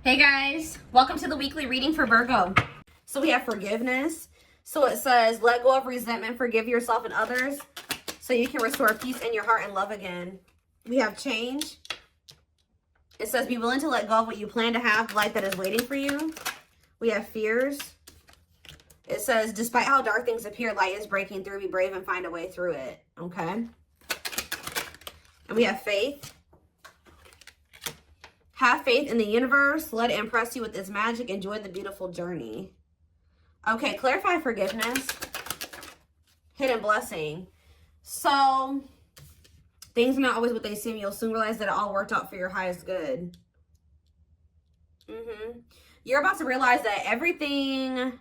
Hey guys, welcome to the weekly reading for Virgo. So we have forgiveness. So it says, let go of resentment, forgive yourself and others so you can restore peace in your heart and love again. We have change. It says, be willing to let go of what you plan to have, life that is waiting for you. We have fears. It says, despite how dark things appear, light is breaking through. Be brave and find a way through it. Okay. And we have faith. Have faith in the universe. Let it impress you with its magic. Enjoy the beautiful journey. Okay, clarify forgiveness. Hidden blessing. So, things are not always what they seem. You'll soon realize that it all worked out for your highest good. You're about to realize that everything...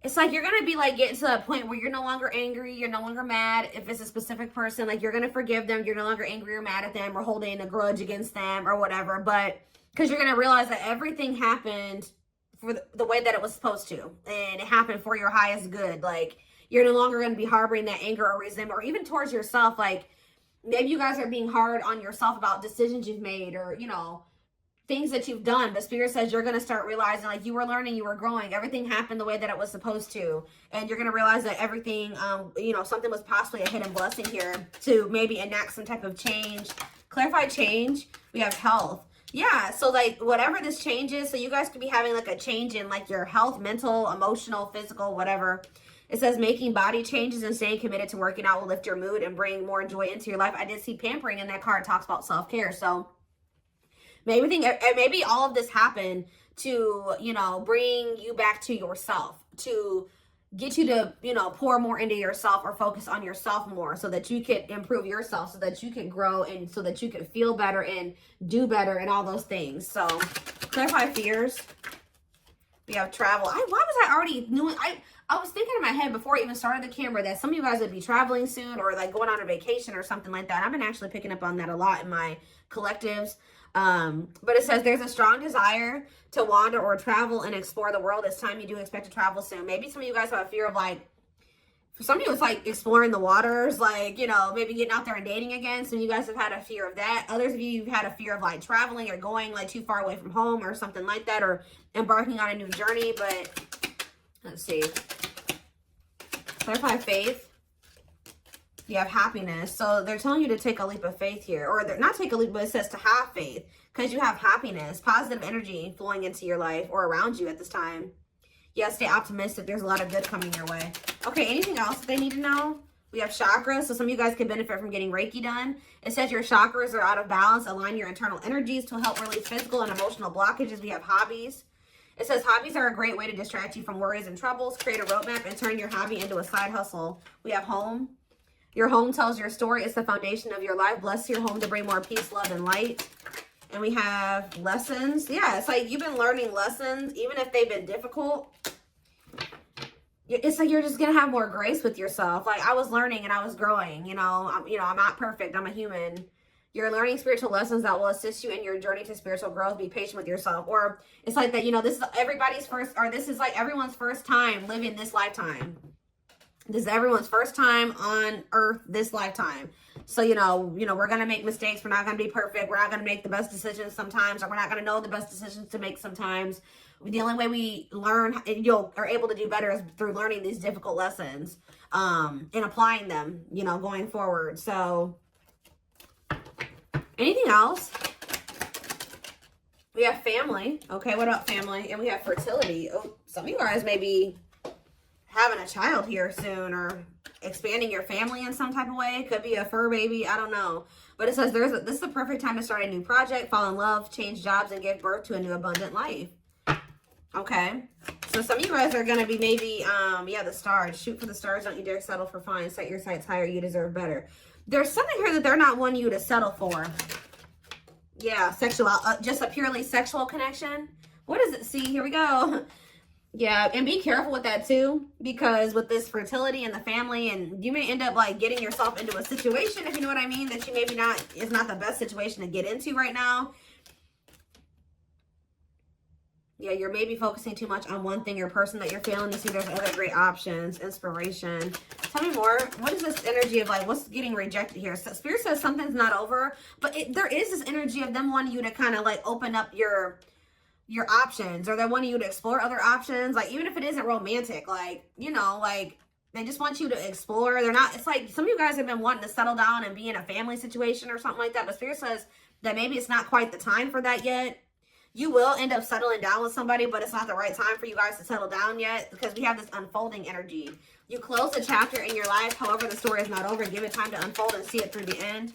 It's like you're going to be like getting to a point where you're no longer angry. You're no longer mad. If it's a specific person, like you're going to forgive them. You're no longer angry or mad at them or holding a grudge against them or whatever. But because you're going to realize that everything happened for the way that it was supposed to. And it happened for your highest good. Like you're no longer going to be harboring that anger or resentment or even towards yourself. Like maybe you guys are being hard on yourself about decisions you've made or, you know, things that you've done, but Spirit says you're going to start realizing like you were learning, you were growing, everything happened the way that it was supposed to, and you're going to realize that everything, you know, something was possibly a hidden blessing here to maybe enact some type of change. Clarify change. We have health. Yeah, so like whatever this change is, so you guys could be having like a change in like your health, mental, emotional, physical, whatever. It says making body changes and staying committed to working out will lift your mood and bring more joy into your life. I did see pampering in that card. It talks about self-care, so maybe all of this happened to, you know, bring you back to yourself, to get you to, you know, pour more into yourself or focus on yourself more so that you can improve yourself, so that you can grow and so that you can feel better and do better and all those things. So clarify fears. We have travel. Why was I already doing? I was thinking in my head before I even started the camera that some of you guys would be traveling soon or like going on a vacation or something like that. And I've been actually picking up on that a lot in my collectives. But it says there's a strong desire to wander or travel and explore the world. It's time you do expect to travel soon. Maybe some of you guys have a fear of like, for some of you it's like exploring the waters, like, you know, maybe getting out there and dating again. Some of you guys have had a fear of that. Others of you have had a fear of like traveling or going like too far away from home or something like that, or embarking on a new journey. But let's see. Clarify faith. You have happiness. So they're telling you to take a leap of faith here, or they're not take a leap, but it says to have faith because you have happiness, positive energy flowing into your life or around you at this time. Yeah, stay optimistic. There's a lot of good coming your way. Okay, anything else that they need to know? We have chakras. So some of you guys can benefit from getting Reiki done. It says your chakras are out of balance. Align your internal energies to help release physical and emotional blockages. We have hobbies. It says hobbies are a great way to distract you from worries and troubles. Create a roadmap and turn your hobby into a side hustle. We have home. Your home tells your story. It's the foundation of your life. Bless your home to bring more peace, love, and light. And we have lessons. Yeah, it's like you've been learning lessons, even if they've been difficult. It's like you're just going to have more grace with yourself. Like I was learning and I was growing. You know, I'm not perfect. I'm a human. You're learning spiritual lessons that will assist you in your journey to spiritual growth. Be patient with yourself. Or it's like that, you know, this is everybody's first, or this is like everyone's first time living this lifetime. This is everyone's first time on earth this lifetime. So, you know, we're going to make mistakes. We're not going to be perfect. We're not going to make the best decisions sometimes, or we're not going to know the best decisions to make sometimes. The only way we learn and are able to do better is through learning these difficult lessons and applying them, you know, going forward. So anything else? We have family. Okay, what about family? And we have fertility. Oh, some of you guys may be having a child here soon or expanding your family in some type of way. It could be a fur baby. I don't know. But it says this is the perfect time to start a new project, fall in love, change jobs, and give birth to a new abundant life. Okay. So some of you guys are going to be maybe, yeah, the stars. Shoot for the stars. Don't you dare settle for fine. Set your sights higher. You deserve better. There's something here that they're not wanting you to settle for. Yeah, sexual, just a purely sexual connection. What does it see? Here we go. Yeah, and be careful with that too, because with this fertility and the family, and you may end up like getting yourself into a situation, if you know what I mean, that you maybe is not the best situation to get into right now. Yeah, you're maybe focusing too much on one thing or person that you're failing to see there's other great options. Inspiration. Tell me more. What is this energy of like, what's getting rejected here? So Spirit says something's not over, but there is this energy of them wanting you to kind of like open up your options, or they're wanting you to explore other options. Like, even if it isn't romantic, like, you know, like, they just want you to explore. They're not, it's like some of you guys have been wanting to settle down and be in a family situation or something like that, but Spirit says that maybe it's not quite the time for that yet. You will end up settling down with somebody, but it's not the right time for you guys to settle down yet, because we have this unfolding energy. You close a chapter in your life, however, the story is not over. Give it time to unfold and see it through the end.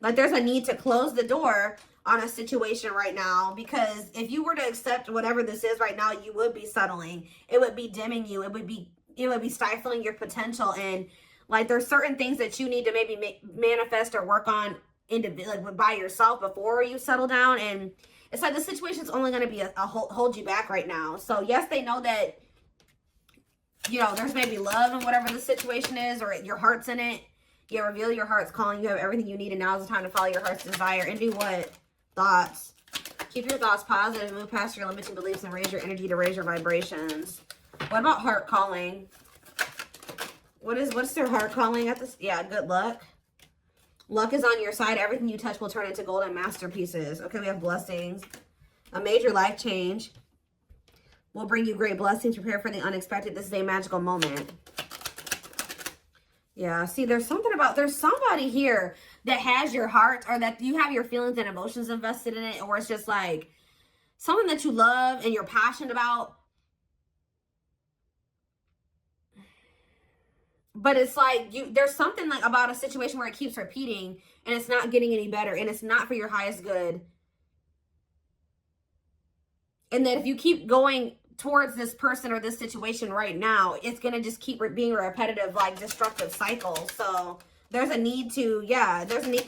Like, there's a need to close the door on a situation right now, because if you were to accept whatever this is right now, you would be settling. It would be dimming you. It would be stifling your potential. And like, there's certain things that you need to maybe manifest or work on like by yourself before you settle down. And it's like the situation's only going to be a hold you back right now. So yes, they know that, you know, there's maybe love in whatever the situation is, or your heart's in it. Yeah, reveal your heart's calling. You have everything you need, and now is the time to follow your heart's desire. And do what? Thoughts. Keep your thoughts positive, move past your limiting beliefs, and raise your energy to raise your vibrations. What about heart calling? What's their heart calling at this? Yeah, good luck. Luck is on your side. Everything you touch will turn into golden masterpieces. Okay, we have blessings. A major life change will bring you great blessings. Prepare for the unexpected. This is a magical moment. Yeah, see, there's somebody here that has your heart, or that you have your feelings and emotions invested in it, or it's just like something that you love and you're passionate about. But it's like there's something like about a situation where it keeps repeating and it's not getting any better, and it's not for your highest good. And that if you keep going towards this person or this situation right now, it's going to just keep being a repetitive, like, destructive cycle. So there's a need to,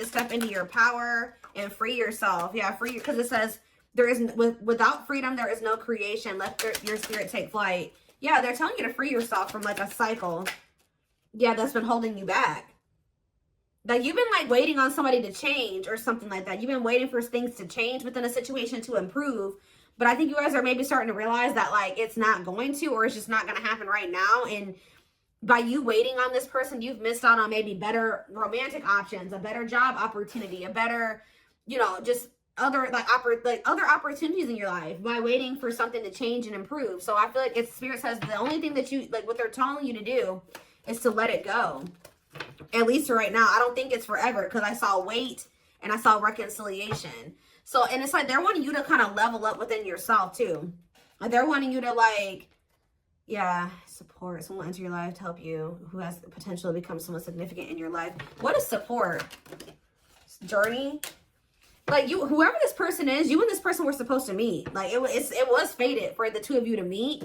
step into your power and free yourself. Yeah, free, because it says without freedom, there is no creation. Let your spirit take flight. Yeah, they're telling you to free yourself from like a cycle. Yeah, that's been holding you back. Like, you've been like waiting on somebody to change or something like that. You've been waiting for things to change within a situation to improve. But I think you guys are maybe starting to realize that like it's not going to, or it's just not going to happen right now. And by you waiting on this person, you've missed out on maybe better romantic options, a better job opportunity, a better, you know, just other other opportunities in your life by waiting for something to change and improve. So I feel like it's Spirit says the only thing that you like, what they're telling you to do is to let it go. At least for right now. I don't think it's forever, because I saw wait and I saw reconciliation. So, and it's like they're wanting you to kind of level up within yourself too. Like, they're wanting you to like, yeah, support someone into your life to help you who has the potential to become someone significant in your life. What is support? Journey? Like, whoever this person is, you and this person were supposed to meet. Like, it was fated for the two of you to meet.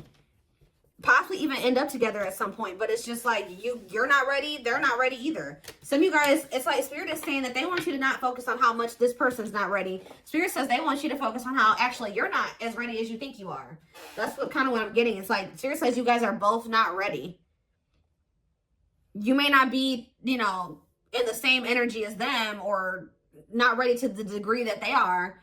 Possibly even end up together at some point, but it's just like you're not ready, they're not ready either. Some of you guys, it's like Spirit is saying that they want you to not focus on how much this person's not ready. Spirit says they want you to focus on how actually you're not as ready as you think you are. That's what I'm getting. It's like Spirit says you guys are both not ready. You may not be, you know, in the same energy as them, or not ready to the degree that they are.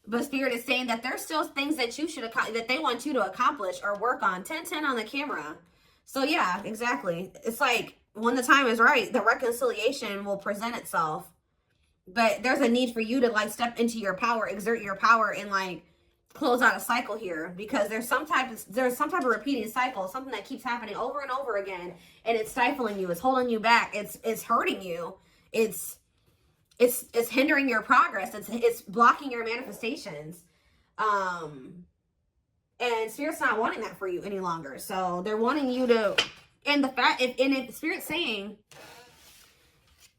But Spirit is saying that there's still things that you should that they want you to accomplish or work on. 10-10 on the camera. So yeah, exactly. It's like when the time is right, the reconciliation will present itself. But there's a need for you to like step into your power, exert your power, and like close out a cycle here, because there's some type of repeating cycle, something that keeps happening over and over again, and it's stifling you, it's holding you back, it's hurting you, it's hindering your progress. It's blocking your manifestations. And Spirit's not wanting that for you any longer. So they're wanting you to, and if Spirit's saying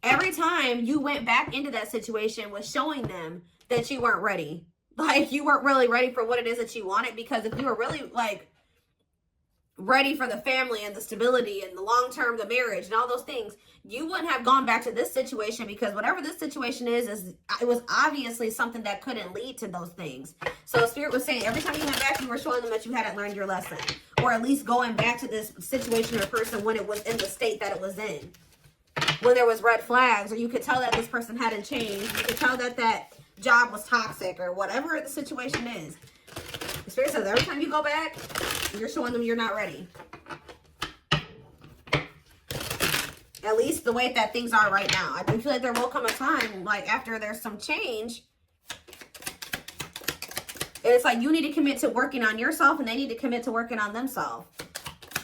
every time you went back into that situation was showing them that you weren't ready. Like, you weren't really ready for what it is that you wanted, because if you were really like ready for the family and the stability and the long-term, the marriage and all those things, you wouldn't have gone back to this situation, because whatever this situation is it was obviously something that couldn't lead to those things. So Spirit was saying every time you went back, you were showing them that you hadn't learned your lesson, or at least going back to this situation or person when it was in the state that it was in, when there was red flags, or you could tell that this person hadn't changed, you could tell that that job was toxic, or whatever the situation is. Spirit says every time you go back, you're showing them you're not ready. At least the way that things are right now. I do feel like there will come a time, like after there's some change, and it's like you need to commit to working on yourself and they need to commit to working on themselves.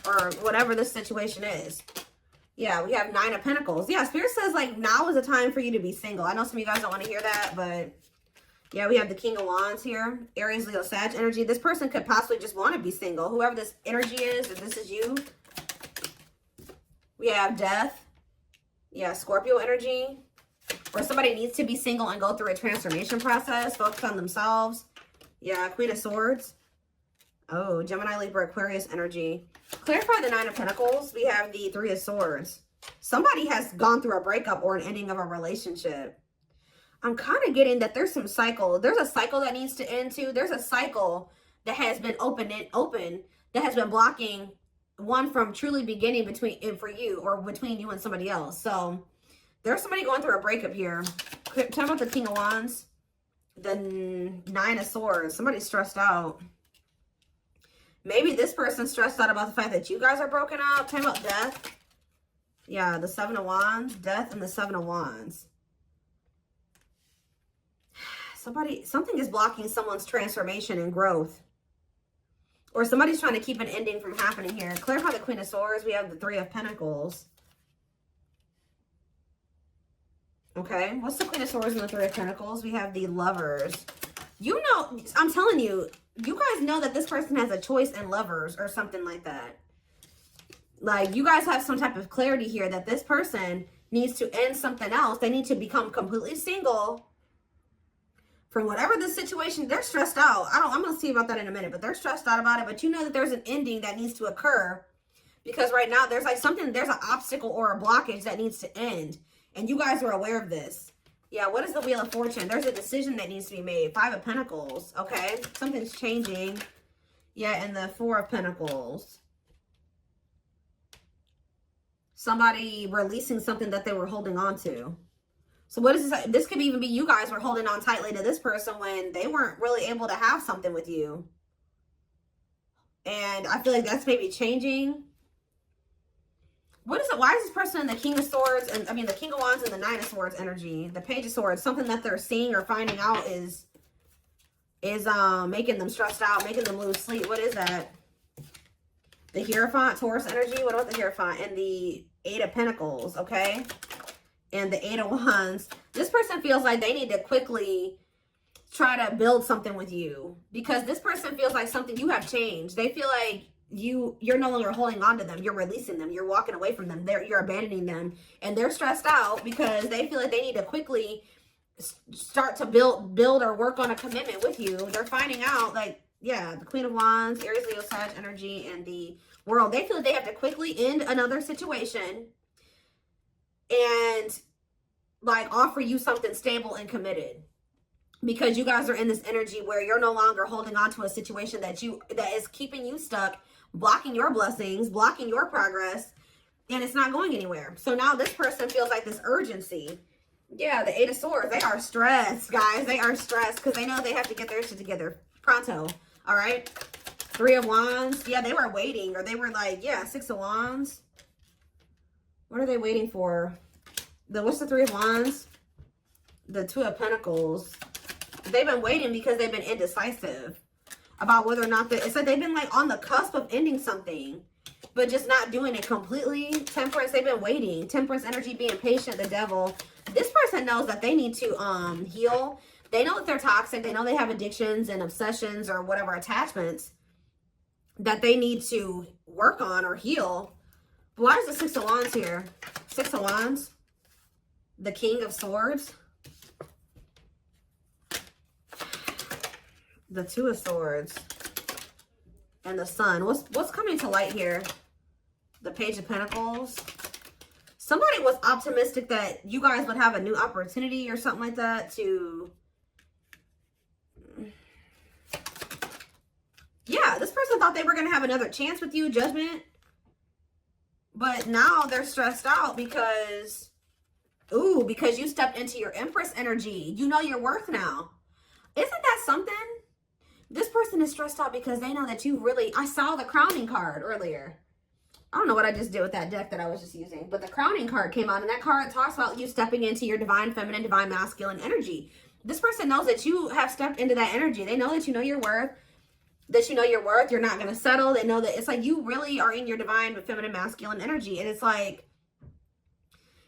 Or whatever this situation is. Yeah, we have 9 of Pentacles. Yeah, Spirit says like now is the time for you to be single. I know some of you guys don't want to hear that, but yeah, we have the King of Wands here. Aries, Leo, Sag energy. This person could possibly just want to be single. Whoever this energy is, if this is you. We have Death. Yeah, Scorpio energy. Or somebody needs to be single and go through a transformation process. Focus on themselves. Yeah, Queen of Swords. Oh, Gemini, Libra, Aquarius energy. Clarify the 9 of Pentacles. We have the 3 of Swords. Somebody has gone through a breakup or an ending of a relationship. I'm kind of getting that there's some cycle. There's a cycle that needs to end too. There's a cycle that has been open that has been blocking one from truly beginning for you or between you and somebody else. So there's somebody going through a breakup here. Talk about the King of Wands, the 9 of Swords. Somebody's stressed out. Maybe this person's stressed out about the fact that you guys are broken up. Talk about Death. Yeah, the 7 of Wands, Death, and the 7 of Wands. Something is blocking someone's transformation and growth. Or somebody's trying to keep an ending from happening here. Clarify the Queen of Swords. We have the 3 of Pentacles. Okay, what's the Queen of Swords and the 3 of Pentacles? We have the Lovers. You know, I'm telling you, you guys know that this person has a choice in Lovers or something like that. Like, you guys have some type of clarity here that this person needs to end something else. They need to become completely single. For whatever the situation, they're stressed out. I'm going to see about that in a minute, but they're stressed out about it. But you know that there's an ending that needs to occur because right now there's like there's an obstacle or a blockage that needs to end. And you guys are aware of this. Yeah, what is the Wheel of Fortune? There's a decision that needs to be made. 5 of Pentacles, okay? Something's changing. Yeah, and the 4 of Pentacles. Somebody releasing something that they were holding on to. So what is this? This could even be you guys were holding on tightly to this person when they weren't really able to have something with you. And I feel like that's maybe changing. What is it? Why is this person in the King of Swords and the King of Wands and the 9 of Swords energy? The Page of Swords, something that they're seeing or finding out is making them stressed out, making them lose sleep. What is that? The Hierophant, Taurus energy. What about the Hierophant? And the 8 of Pentacles, okay? And the 8 of Wands. This person feels like they need to quickly try to build something with you because this person feels like you have changed. They feel like you're no longer holding on to them. You're releasing them. You're walking away from them. You're abandoning them. And they're stressed out because they feel like they need to quickly start to build or work on a commitment with you. They're finding out, like, yeah, the Queen of Wands, Aries, Leo, Sag energy, and the World. They feel like they have to quickly end another situation and like offer you something stable and committed. Because you guys are in this energy where you're no longer holding on to a situation that is keeping you stuck, blocking your blessings, blocking your progress, and it's not going anywhere. So now this person feels like this urgency. Yeah, the 8 of Swords. They are stressed, guys. They are stressed because they know they have to get their shit together pronto. All right. 3 of Wands. Yeah, they were waiting, or they were like, yeah, 6 of Wands. What are they waiting for? What's the 3 of Wands? The 2 of Pentacles. They've been waiting because they've been indecisive about whether or not it's like they've been like on the cusp of ending something, but just not doing it completely. Temperance, they've been waiting. Temperance energy, being patient, the Devil. This person knows that they need to heal. They know that they're toxic. They know they have addictions and obsessions or whatever attachments that they need to work on or heal. But why is the 6 of Wands here? 6 of Wands. The King of Swords. The 2 of Swords. And the Sun. What's coming to light here? The Page of Pentacles. Somebody was optimistic that you guys would have a new opportunity or something like that to... Yeah, this person thought they were going to have another chance with you, Judgment. But now they're stressed out because... Ooh, because you stepped into your Empress energy. You know your worth now. Isn't that something? This person person is stressed out because they know that you really, I saw the crowning card earlier. I don't know what I just did with that deck that I was just using, but the crowning card came out, and that card talks about you stepping into your divine feminine, divine masculine energy. This person knows that you have stepped into that energy. They know that you know your worth, you're not going to settle. They know that it's like you really are in your divine feminine, masculine energy. And it's like,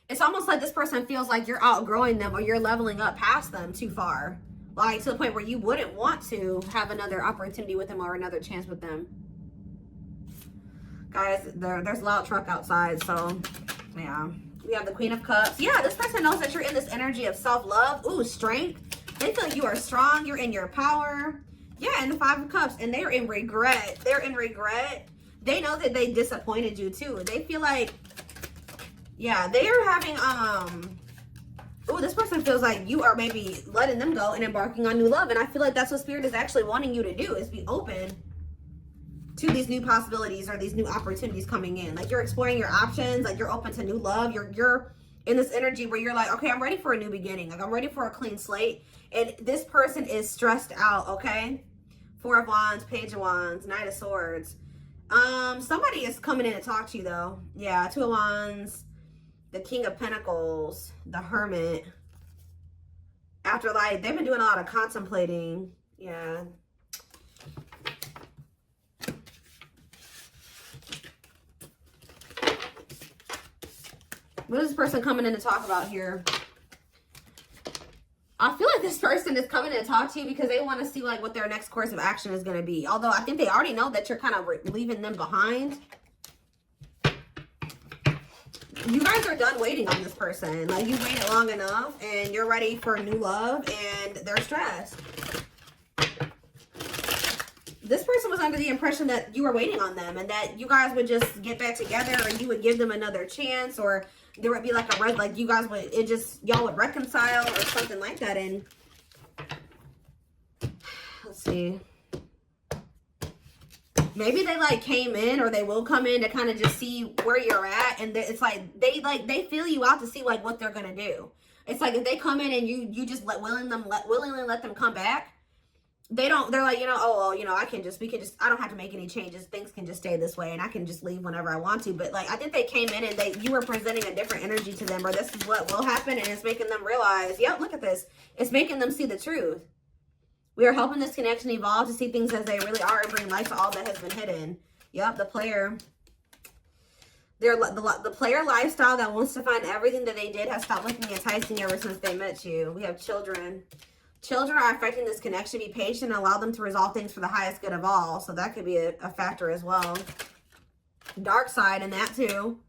it's almost like this person feels like you're outgrowing them or you're leveling up past them too far. Like to the point where you wouldn't want to have another opportunity with them or another chance with them. Guys, there's a loud truck outside, so yeah. We have the Queen of Cups. Yeah, this person knows that you're in this energy of self-love. Ooh, strength. They feel like you are strong. You're in your power. Yeah, and the Five of Cups. And they're in regret. They're in regret. They know that they disappointed you too. They feel like, yeah, they are having, ooh, this person feels like you are maybe letting them go and embarking on new love. And I feel like that's what Spirit is actually wanting you to do, is be open to these new possibilities or these new opportunities coming in. Like you're exploring your options, like you're open to new love. You're in this energy where you're like, okay, I'm ready for a new beginning. Like I'm ready for a clean slate. And this person is stressed out, okay? Four of Wands, Page of Wands, Knight of Swords. Somebody is coming in to talk to you though. Yeah, Two of Wands, the King of Pentacles, the Hermit. After like, they've been doing a lot of contemplating. Yeah. What is this person coming in to talk about here? I feel like this person is coming in to talk to you because they want to see like what their next course of action is going to be. Although I think they already know that you're kind of leaving them behind. You guys are done waiting on this person. Like you waited long enough and you're ready for new love and they're stressed. This person was under the impression that you were waiting on them and that you guys would just get back together or you would give them another chance, or there would be like a like you guys would, y'all would reconcile or something like that. And let's see, maybe they like came in, or they will come in to kind of just see where you're at. And it's like they feel you out to see like what they're gonna do. It's like if they come in and you just willingly let them come back. They're like, you know, oh, well, you know, I don't have to make any changes. Things can just stay this way and I can just leave whenever I want to. But like, I think they came in and you were presenting a different energy to them, or this is what will happen. And it's making them realize, yep, look at this. It's making them see the truth. We are helping this connection evolve to see things as they really are and bring light to all that has been hidden. Yep, the player. The player lifestyle that wants to find everything that they did has stopped looking enticing ever since they met you. We have children. Children are affecting this connection. Be patient and allow them to resolve things for the highest good of all. So that could be a factor as well. Dark side in that too.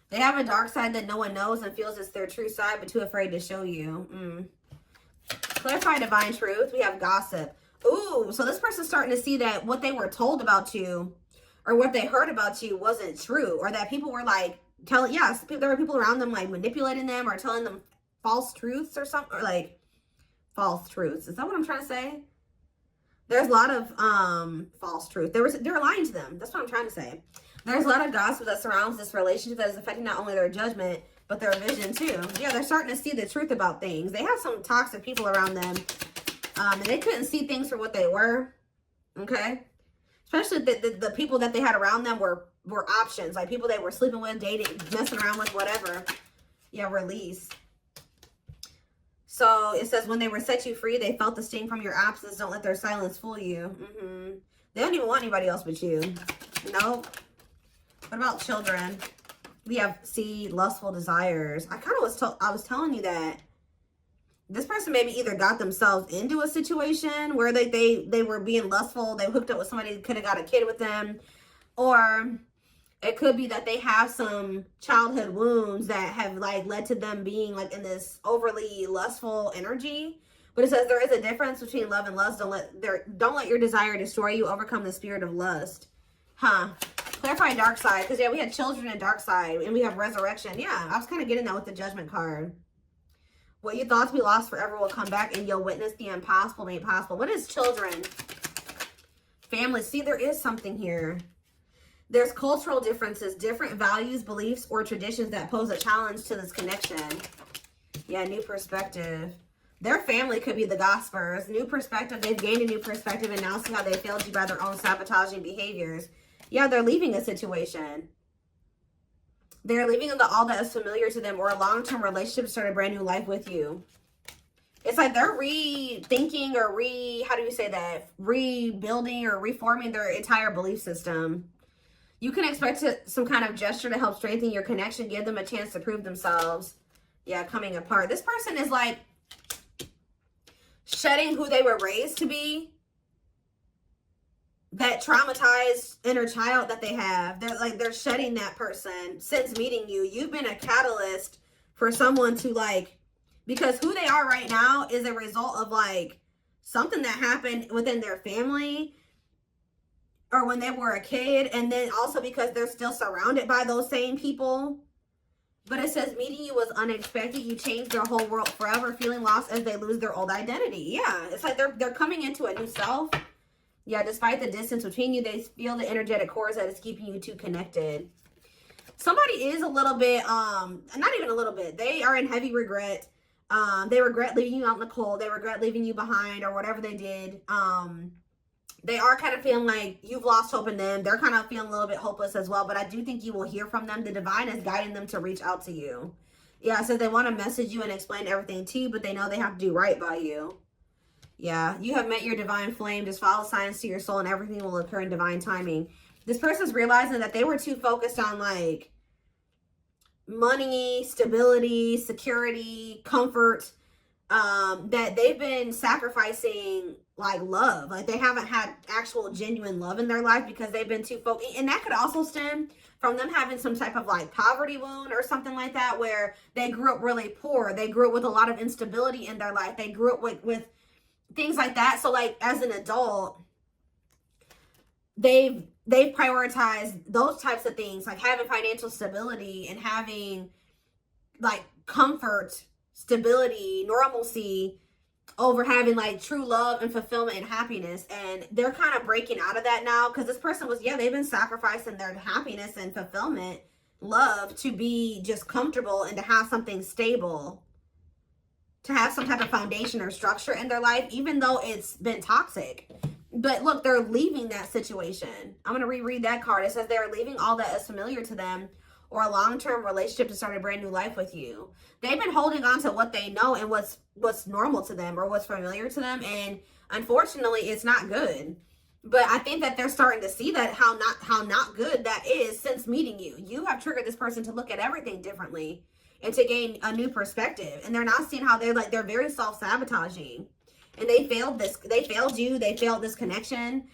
They have a dark side that no one knows and feels it's their true side, but too afraid to show you. Clarify divine truth. We have gossip. Ooh, so this person's starting to see that what they were told about you or what they heard about you wasn't true, or that people were like there were people around them like manipulating them or telling them false truths or something, or like false truths. Is that what I'm trying to say? There's a lot of false truth. They're lying to them. That's what I'm trying to say. There's a lot of gossip that surrounds this relationship that is affecting not only their judgment, but their vision too. Yeah, they're starting to see the truth about things. They have some toxic people around them. And they couldn't see things for what they were. Okay? Especially the people that they had around them were options. Like people they were sleeping with, dating, messing around with, whatever. Yeah, release. So it says, when they were set you free, they felt the sting from your absence. Don't let their silence fool you. They don't even want anybody else but you. Nope. What about children? We have lustful desires. I was telling you that this person maybe either got themselves into a situation where they were being lustful. They hooked up with somebody that could have got a kid with them. Or it could be that they have some childhood wounds that have like led to them being like in this overly lustful energy. But it says there is a difference between love and lust. Don't let your desire destroy you. Overcome the spirit of lust. Clarify dark side. Because yeah, we had children and dark side, and we have resurrection. Yeah, I was kind of getting that with the judgment card. What you thought to be lost forever will come back, and you'll witness the impossible made possible. What is children? Family. See, there is something here. There's cultural differences, different values, beliefs, or traditions that pose a challenge to this connection. Yeah, new perspective. Their family could be the gossipers. New perspective. They've gained a new perspective and now see how they failed you by their own sabotaging behaviors. Yeah, they're leaving a situation. They're leaving all that is familiar to them, or a long-term relationship to start a brand new life with you. It's like they're rethinking or how do you say that? Rebuilding or reforming their entire belief system. You can expect some kind of gesture to help strengthen your connection, give them a chance to prove themselves. Yeah, coming apart. This person is like shedding who they were raised to be. That traumatized inner child that they have. They're shedding that person since meeting you. You've been a catalyst for someone to like, because who they are right now is a result of like something that happened within their family or when they were a kid. And then also because they're still surrounded by those same people. But it says meeting you was unexpected. You changed their whole world forever, feeling lost as they lose their old identity. Yeah, it's like they're coming into a new self. Yeah, despite the distance between you, they feel the energetic cords that is keeping you two connected. Somebody is a little bit, not even a little bit. They are in heavy regret. They regret leaving you out in the cold. They regret leaving you behind or whatever they did. They are kind of feeling like you've lost hope in them. They're kind of feeling a little bit hopeless as well. But I do think you will hear from them. The divine is guiding them to reach out to you. Yeah, so they want to message you and explain everything to you, but they know they have to do right by you. Yeah, you have met your divine flame. Just follow signs to your soul and everything will occur in divine timing. This person's realizing that they were too focused on like money, stability, security, comfort, that they've been sacrificing like love. Like they haven't had actual genuine love in their life because they've been too focused. And that could also stem from them having some type of like poverty wound or something like that, where they grew up really poor. They grew up with a lot of instability in their life. They grew up with things like that. So like as an adult, they've prioritized those types of things, like having financial stability and having like comfort, stability, normalcy over having like true love and fulfillment and happiness. And they're kind of breaking out of that now because this person was, yeah, they've been sacrificing their happiness and fulfillment, love, to be just comfortable and to have something stable, to have some type of foundation or structure in their life, even though it's been toxic. But look, they're leaving that situation. I'm going to reread that card. It says they're leaving all that is familiar to them or a long-term relationship to start a brand new life with you. They've been holding on to what they know and what's normal to them or what's familiar to them. And unfortunately, it's not good. But I think that they're starting to see that how not good that is since meeting you. You have triggered this person to look at everything differently and to gain a new perspective. And they're not seeing how they're very self-sabotaging. And they failed you. They failed this connection.